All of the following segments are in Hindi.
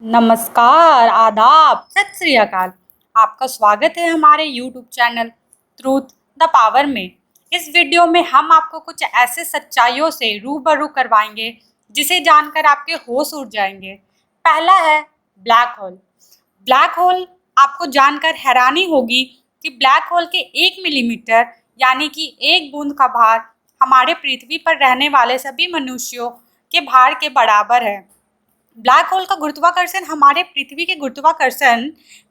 नमस्कार, आदाब, सत श्री अकाल। आपका स्वागत है हमारे YouTube channel truth the power में। इस वीडियो में हम आपको कुछ ऐसे सच्चाइयों से रूबरू करवाएंगे जिसे जानकर आपके होश उड़ जाएंगे। पहला है ब्लैक होल। ब्लैक होल आपको जानकर हैरानी होगी कि ब्लैक होल के 1 मिलीमीटर यानी कि 1 बूंद का भार हमारे पृथ्वी पर रहने वाले सभी मनुष्यों के भार के बराबर है। ब्लैक होल का गुरुत्वाकर्षण हमारे पृथ्वी के गुरुत्वाकर्षण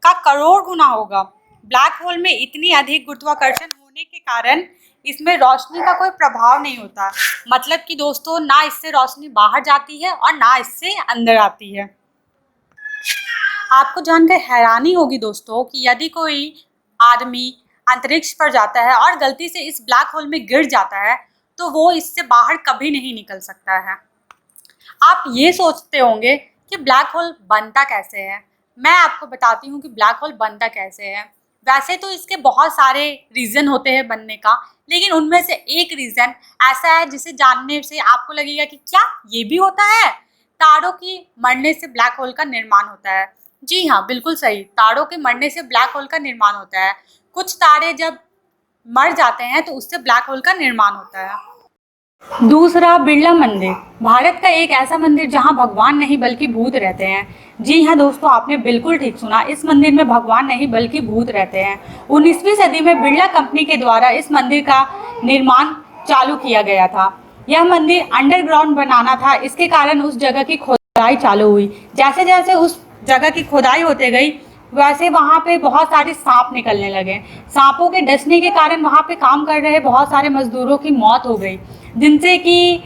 का करोड़ गुना होगा। ब्लैक होल में इतनी अधिक गुरुत्वाकर्षण होने के कारण इसमें रोशनी का कोई प्रभाव नहीं होता। मतलब कि दोस्तों, ना इससे रोशनी बाहर जाती है और ना इससे अंदर आती है। आपको जानकर हैरानी होगी दोस्तों कि यदि कोई आदमी अंतरिक्ष पर जाता है और गलती से इस ब्लैक होल में गिर जाता है तो वो इससे बाहर कभी नहीं निकल सकता है। आप ये सोचते होंगे कि ब्लैक होल बनता कैसे है। मैं आपको बताती हूँ कि ब्लैक होल बनता कैसे है। वैसे तो इसके बहुत सारे रीज़न होते हैं बनने का, लेकिन उनमें से एक रीज़न ऐसा है जिसे जानने से आपको लगेगा कि क्या ये भी होता है। तारों की मरने से ब्लैक होल का निर्माण होता है। जी हाँ, बिल्कुल सही, तारों के मरने से ब्लैक होल का निर्माण होता है। कुछ तारे जब मर जाते हैं तो उससे ब्लैक होल का निर्माण होता है। दूसरा, बिरला मंदिर। भारत का एक ऐसा मंदिर जहां भगवान नहीं बल्कि भूत रहते हैं। जी हाँ दोस्तों, आपने बिल्कुल ठीक सुना, इस मंदिर में भगवान नहीं बल्कि भूत रहते हैं। 19वीं सदी में बिरला कंपनी के द्वारा इस मंदिर का निर्माण चालू किया गया था। यह मंदिर अंडरग्राउंड बनाना था, इसके कारण उस जगह की खोदाई चालू हुई। जैसे जैसे उस जगह की खोदाई होते गई वैसे वहाँ पे बहुत सारे सांप निकलने लगे। सांपों के डसने के कारण वहाँ पे काम कर रहे बहुत सारे मजदूरों की मौत हो गई, जिनसे कि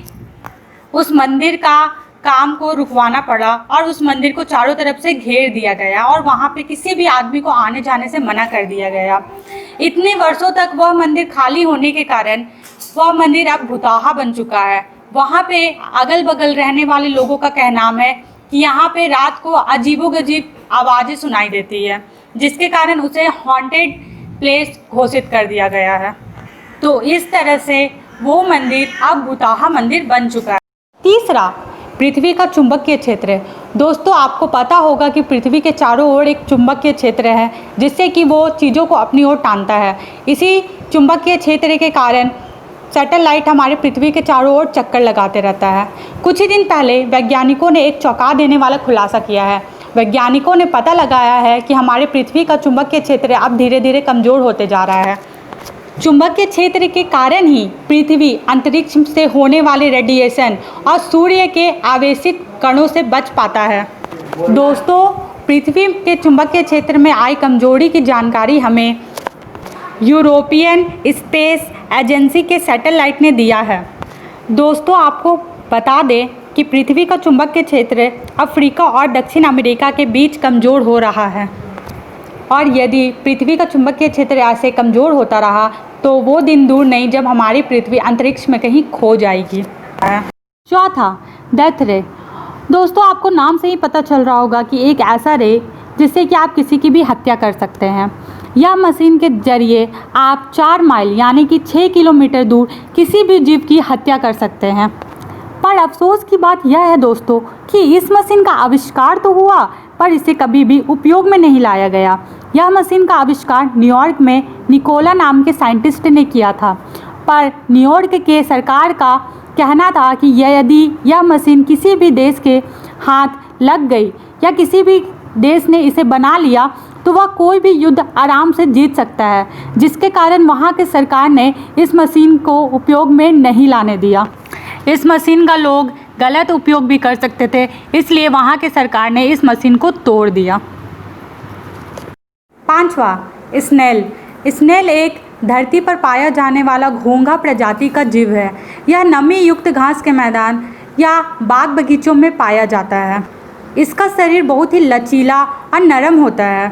उस मंदिर का काम को रुकवाना पड़ा और उस मंदिर को चारों तरफ से घेर दिया गया और वहाँ पे किसी भी आदमी को आने जाने से मना कर दिया गया। इतने वर्षों तक वह मंदिर खाली होने के कारण वह मंदिर अब भुताहा बन चुका है। वहाँ पे अगल बगल रहने वाले लोगों का कहना है कि यहाँ पे रात को अजीबोगरीब आवाज़ें सुनाई देती है, जिसके कारण उसे हॉन्टेड प्लेस घोषित कर दिया गया है। तो इस तरह से वो मंदिर अब भुताहा मंदिर बन चुका है। तीसरा, पृथ्वी का चुंबकीय क्षेत्र। दोस्तों, आपको पता होगा कि पृथ्वी के चारों ओर एक चुंबकीय क्षेत्र है जिससे कि वो चीज़ों को अपनी ओर टानता है। इसी चुंबकीय क्षेत्र के कारण सैटेलाइट हमारे पृथ्वी के चारों ओर चक्कर लगाते रहता है। कुछ ही दिन पहले वैज्ञानिकों ने एक चौंका देने वाला खुलासा किया है। वैज्ञानिकों ने पता लगाया है कि हमारे पृथ्वी का चुंबकीय क्षेत्र अब धीरे धीरे कमज़ोर होते जा रहा है। चुंबकीय क्षेत्र के कारण ही पृथ्वी अंतरिक्ष से होने वाले रेडिएशन और सूर्य के आवेशित कणों से बच पाता है। दोस्तों, पृथ्वी के चुंबकीय क्षेत्र में आई कमजोरी की जानकारी हमें यूरोपियन स्पेस एजेंसी के सैटेलाइट ने दिया है। दोस्तों, आपको बता दें कि पृथ्वी का चुंबकीय क्षेत्र अफ्रीका और दक्षिण अमेरिका के बीच कमज़ोर हो रहा है और यदि पृथ्वी का चुंबकीय क्षेत्र ऐसे कमज़ोर होता रहा तो वो दिन दूर नहीं जब हमारी पृथ्वी अंतरिक्ष में कहीं खो जाएगी। चौथा, डेथ रे। दोस्तों, आपको नाम से ही पता चल रहा होगा कि एक ऐसा रे जिससे कि आप किसी की भी हत्या कर सकते हैं। यह मशीन के जरिए आप 4 माइल यानी कि 6 किलोमीटर दूर किसी भी जीव की हत्या कर सकते हैं। पर अफसोस की बात यह है दोस्तों कि इस मशीन का आविष्कार तो हुआ पर इसे कभी भी उपयोग में नहीं लाया गया। यह मशीन का आविष्कार न्यूयॉर्क में निकोला नाम के साइंटिस्ट ने किया था, पर न्यूयॉर्क के सरकार का कहना था कि यदि यह मशीन किसी भी देश के हाथ लग गई या किसी भी देश ने इसे बना लिया तो वह कोई भी युद्ध आराम से जीत सकता है, जिसके कारण वहाँ के सरकार ने इस मशीन को उपयोग में नहीं लाने दिया। इस मशीन का लोग गलत उपयोग भी कर सकते थे, इसलिए वहाँ के सरकार ने इस मशीन को तोड़ दिया। पांचवा, स्नेल। स्नेल एक धरती पर पाया जाने वाला घोंघा प्रजाति का जीव है। यह नमी युक्त घास के मैदान या बाग बगीचों में पाया जाता है। इसका शरीर बहुत ही लचीला और नरम होता है।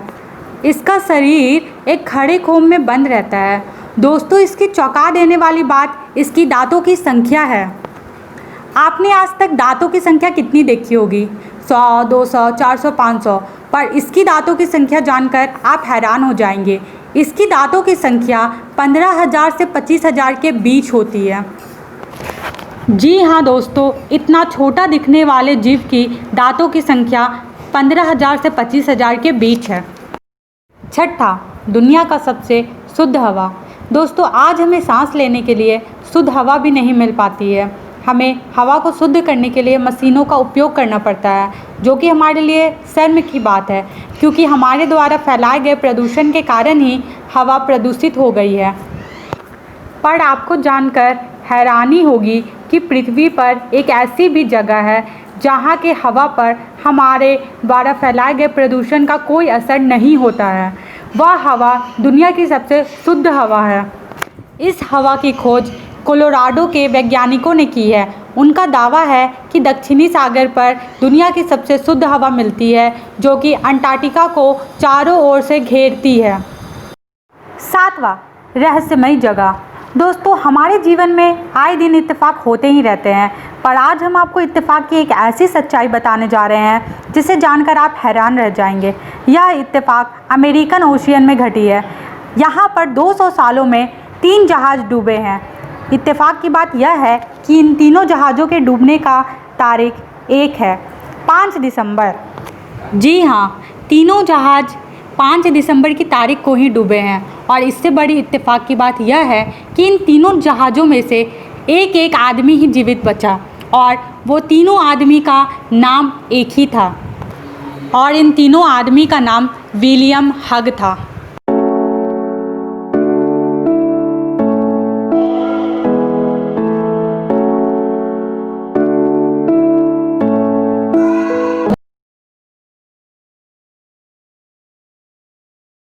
इसका शरीर एक खड़े खोम में बंद रहता है। दोस्तों, इसकी चौंका देने वाली बात इसकी दांतों की संख्या है। आपने आज तक दांतों की संख्या कितनी देखी होगी? 100, 200, 400, 500, पर इसकी दांतों की संख्या जानकर आप हैरान हो जाएंगे। इसकी दांतों की संख्या 15,000 से 25,000 के बीच होती है। जी हाँ दोस्तों, इतना छोटा दिखने वाले जीव की दांतों की संख्या 15,000 से 25,000 के बीच है। छठा, दुनिया का सबसे शुद्ध हवा। दोस्तों, आज हमें सांस लेने के लिए शुद्ध हवा भी नहीं मिल पाती है। हमें हवा को शुद्ध करने के लिए मशीनों का उपयोग करना पड़ता है, जो कि हमारे लिए शर्म की बात है, क्योंकि हमारे द्वारा फैलाए गए प्रदूषण के कारण ही हवा प्रदूषित हो गई है। पर आपको जानकर हैरानी होगी कि पृथ्वी पर एक ऐसी भी जगह है जहाँ के हवा पर हमारे द्वारा फैलाए गए प्रदूषण का कोई असर नहीं होता है। वह हवा दुनिया की सबसे शुद्ध हवा है। इस हवा की खोज कोलोराडो के वैज्ञानिकों ने की है। उनका दावा है कि दक्षिणी सागर पर दुनिया की सबसे शुद्ध हवा मिलती है, जो कि अंटार्कटिका को चारों ओर से घेरती है। सातवां, रहस्यमयी जगह। दोस्तों, हमारे जीवन में आए दिन इत्तेफाक होते ही रहते हैं, पर आज हम आपको इत्तेफाक की एक ऐसी सच्चाई बताने जा रहे हैं जिसे जानकर आप हैरान रह जाएंगे। यह इत्तेफाक अमेरिकन ओशियन में घटी है। यहाँ पर 200 सालों में 3 जहाज़ डूबे हैं। इत्तेफाक की बात यह है कि इन तीनों जहाज़ों के डूबने का तारीख एक है, 5 दिसंबर। जी हाँ, तीनों जहाज़ 5 दिसंबर की तारीख को ही डूबे हैं। और इससे बड़ी इत्तेफाक की बात यह है कि इन तीनों जहाज़ों में से एक आदमी ही जीवित बचा, और वो तीनों आदमी का नाम एक ही था, और इन तीनों आदमी का नाम विलियम हग था।